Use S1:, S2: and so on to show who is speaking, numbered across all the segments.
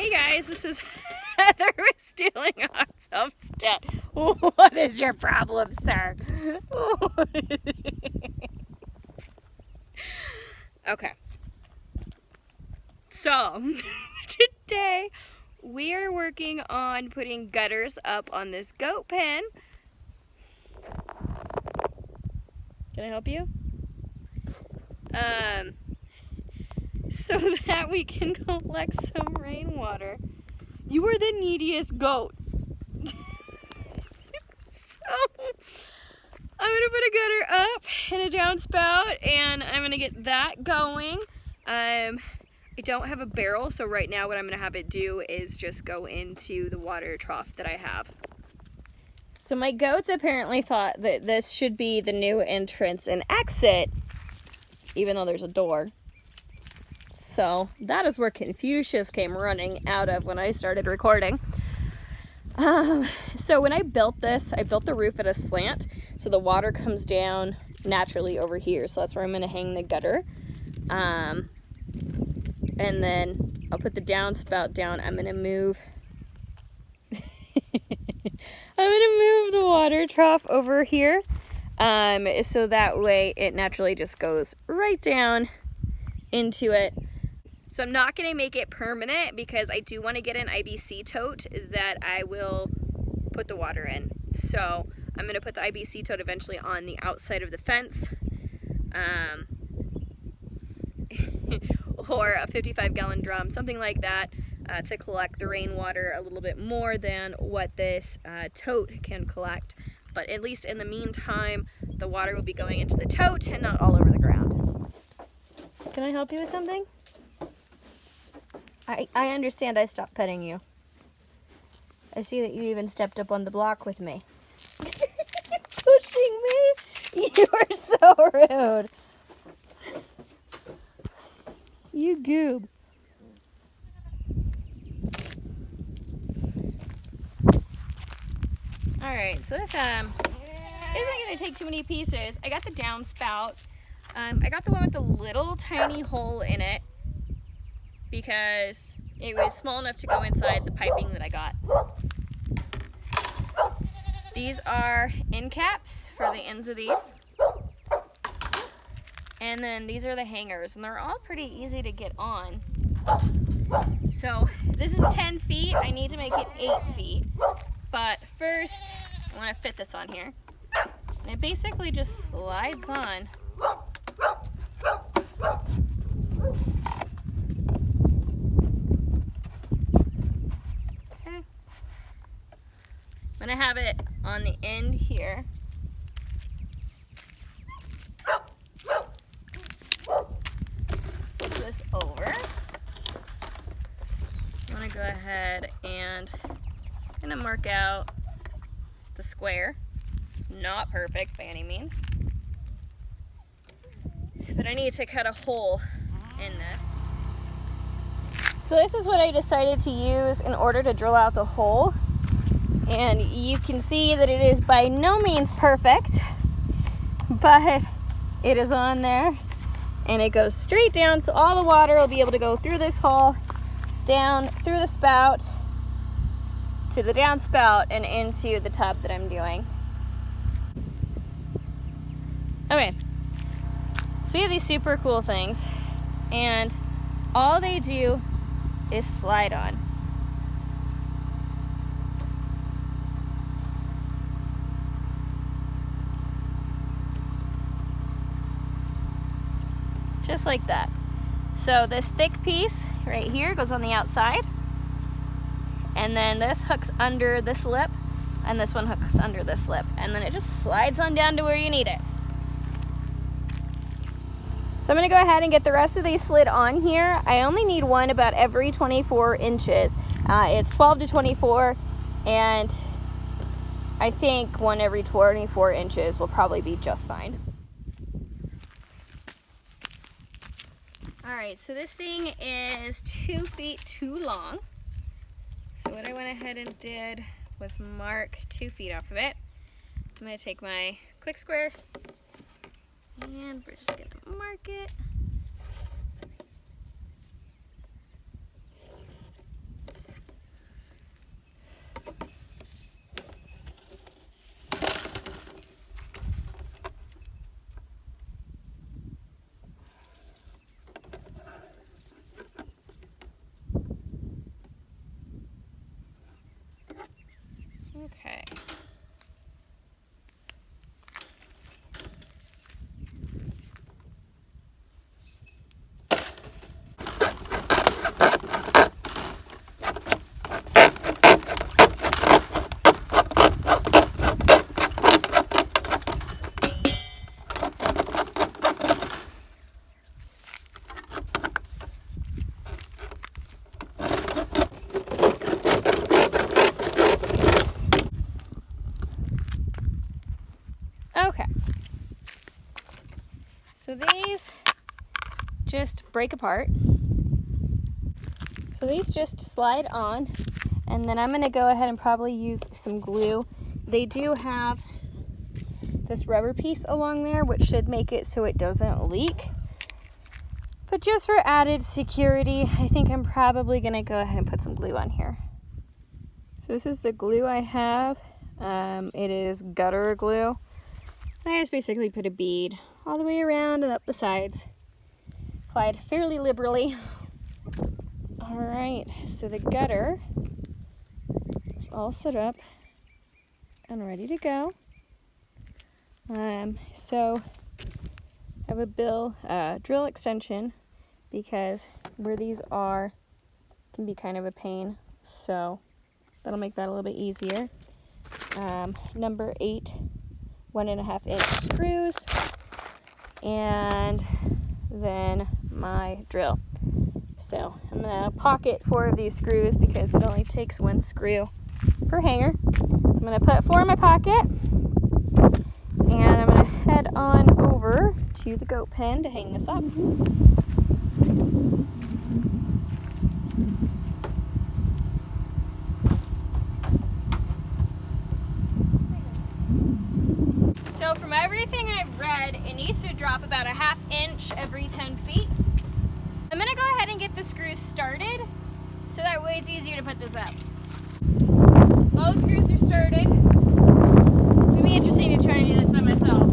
S1: Hey guys, this is Heather with Stealing Hot Homestead. What is your problem, sir? Okay. So, today we are working on putting gutters up on this goat pen. Can I help you? So that we can collect some rainwater. You are the neediest goat. So, I'm gonna put a gutter up and a downspout, and I'm gonna get that going. I don't have a barrel, so right now what I'm gonna have it do is just go into the water trough that I have. So my goats apparently thought that this should be the new entrance and exit, even though there's a door. So that is where Confucius came running out of when I started recording. So when I built this, I built the roof at a slant, so the water comes down naturally over here. So that's where I'm going to hang the gutter. And then I'll put the downspout down. I'm going to move the water trough over here, so that way it naturally just goes right down into it. So I'm not going to make it permanent because I do want to get an IBC tote that I will put the water in. So I'm going to put the IBC tote eventually on the outside of the fence, or a 55-gallon drum, something like that, to collect the rainwater a little bit more than what this tote can collect. But at least in the meantime, the water will be going into the tote and not all over the ground. Can I help you with something? I understand I stopped petting you. I see that you even stepped up on the block with me. Pushing me? You are so rude. You goob. Alright, so this isn't going to take too many pieces. I got the downspout. I got the one with the little tiny hole in it, because it was small enough to go inside the piping that I got. These are end caps for the ends of these. And then these are the hangers, and they're all pretty easy to get on. So this is 10 feet. I need to make it 8 feet. But first, I want to fit this on here. And it basically just slides on. I'm going to have it on the end here. Flip this over. I'm going to go ahead and kind of mark out the square. It's not perfect by any means, but I need to cut a hole in this. So this is what I decided to use in order to drill out the hole. And you can see that it is by no means perfect, but it is on there, and it goes straight down, so all the water will be able to go through this hole, down through the spout, to the downspout, and into the tub that I'm doing. Okay, so we have these super cool things, and all they do is slide on. Just like that. So this thick piece right here goes on the outside, and then this hooks under this lip, and this one hooks under this lip, and then it just slides on down to where you need it. So I'm going to go ahead and get the rest of these slid on here. I only need one about every 24 inches. It's 12 to 24, and I think one every 24 inches will probably be just fine. Alright, so this thing is 2 feet too long. So what I went ahead and did was mark 2 feet off of it. I'm going to take my quick square, and we're just going to mark it. So these just break apart. So these just slide on, and then I'm gonna go ahead and probably use some glue. They do have this rubber piece along there, which should make it so it doesn't leak. But just for added security, I think I'm probably gonna go ahead and put some glue on here. So this is the glue I have. It is gutter glue. I just basically put a bead all the way around and up the sides. Applied fairly liberally. All right, so the gutter is all set up and ready to go. So I have a drill extension because where these are can be kind of a pain, so that'll make that a little bit easier. Number 8 1.5 inch screws, and then my drill. So I'm gonna pocket 4 of these screws because it only takes 1 screw per hanger. So I'm gonna put 4 in my pocket, and I'm gonna head on over to the goat pen to hang this up. So from everything I've read, it needs to drop about 1/2 inch every 10 feet. I'm gonna go ahead and get the screws started, so that way it's easier to put this up. So all the screws are started. It's gonna be interesting to try and do this by myself.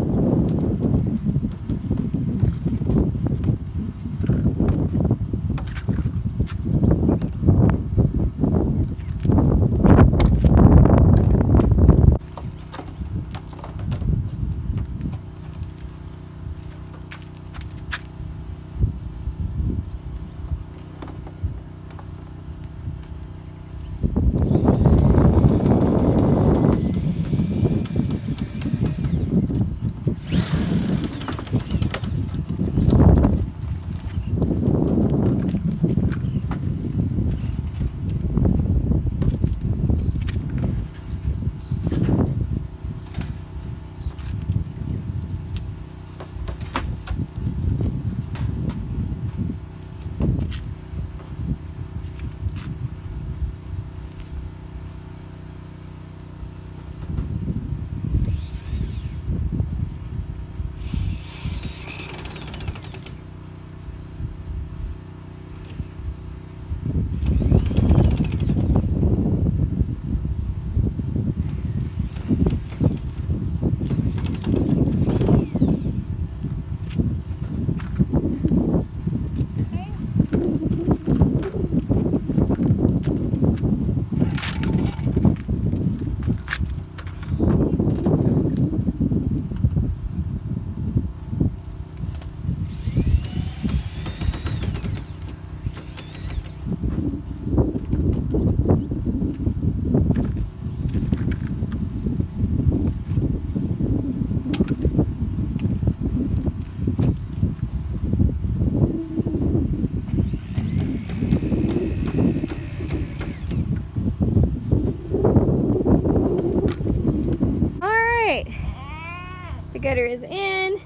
S1: The gutter is in.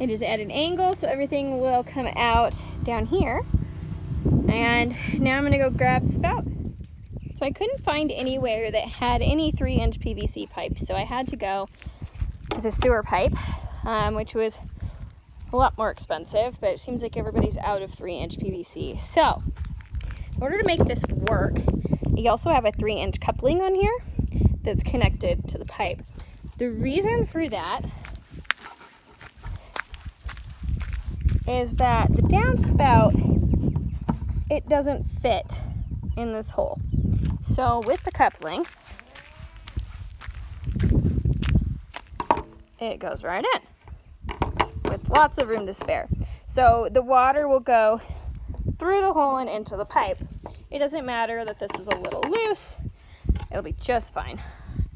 S1: It is at an angle, so everything will come out down here. And now I'm gonna go grab the spout. So I couldn't find anywhere that had any 3-inch PVC pipe, so I had to go with a sewer pipe, which was a lot more expensive, but it seems like everybody's out of 3-inch PVC. So in order to make this work, you also have a 3-inch coupling on here that's connected to the pipe. The reason for that is that the downspout, it doesn't fit in this hole. So with the coupling, it goes right in with lots of room to spare. So the water will go through the hole and into the pipe. It doesn't matter that this is a little loose, it'll be just fine.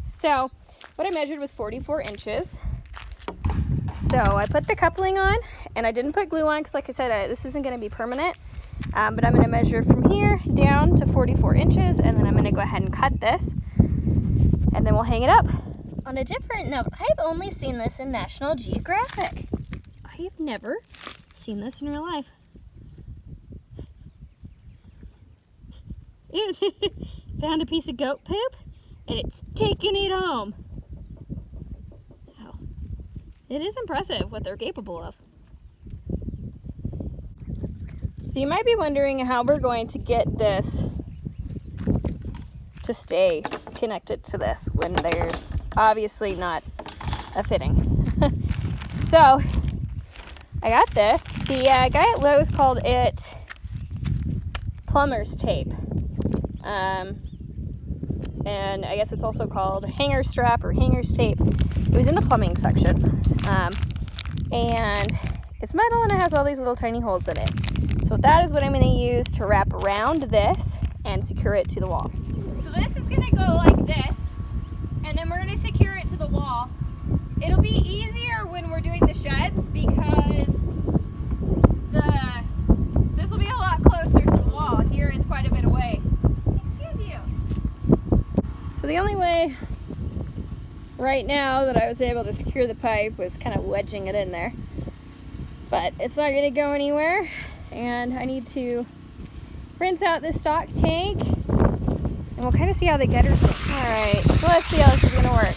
S1: So what I measured was 44 inches. So I put the coupling on, and I didn't put glue on because, like I said, this isn't going to be permanent. But I'm going to measure from here down to 44 inches, and then I'm going to go ahead and cut this, and then we'll hang it up. On a different note, I've only seen this in National Geographic. I I have never seen this in real life. Found a piece of goat poop and it's taking it home. Wow. It is impressive what they're capable of. So you might be wondering how we're going to get this to stay connected to this when there's obviously not a fitting. So I got this. The guy at Lowe's called it plumber's tape. And I guess it's also called hanger strap or hanger's tape. It was in the plumbing section. And it's metal and it has all these little tiny holes in it. So that is what I'm going to use to wrap around this and secure it to the wall. So this is going to go like this, and then we're going to secure it to the wall. It'll be easier when we're doing the sheds because this will be a lot closer to the wall. Here it's quite a bit away. Excuse you. So the only way right now that I was able to secure the pipe was kind of wedging it in there. But it's not going to go anywhere, and I need to rinse out this stock tank, and we'll kind of see how the gutters look. Alright, so let's see how this is going to work.